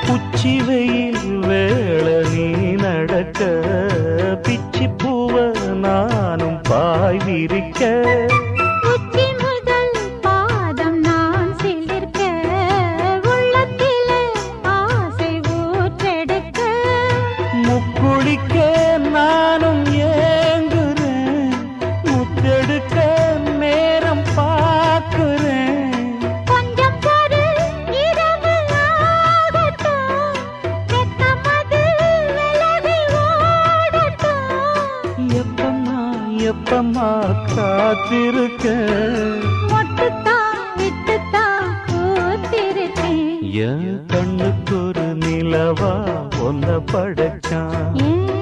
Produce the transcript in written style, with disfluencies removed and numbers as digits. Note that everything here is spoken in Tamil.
உச்சி வெயில் வேள நீ நடக்க பிச்சி பூவ நானும் பாய் விரிக்க உச்சி முதல் பாதம் நான் சிலிர்க்க உள்ளத்திலே ஆசை ஊற்றெடுக்க முக்குளிக்க நானும் ஏங்குறேன் முத்தெடுக்க நேரம் பார்க்கிறேன் கொஞ்சம் பொறு இரவு ஆகட்டும் வெக்கமது விலகி ஓடட்டும் எப்பம்மா எப்பம்மா காத்திருக்க மொட்டுத்தான் விட்டுத்தான் பூத்திருக்கேன் என் கண்ணுக்கு ஒரு நிலவா ஒன்ன படைச்சான் ஏன்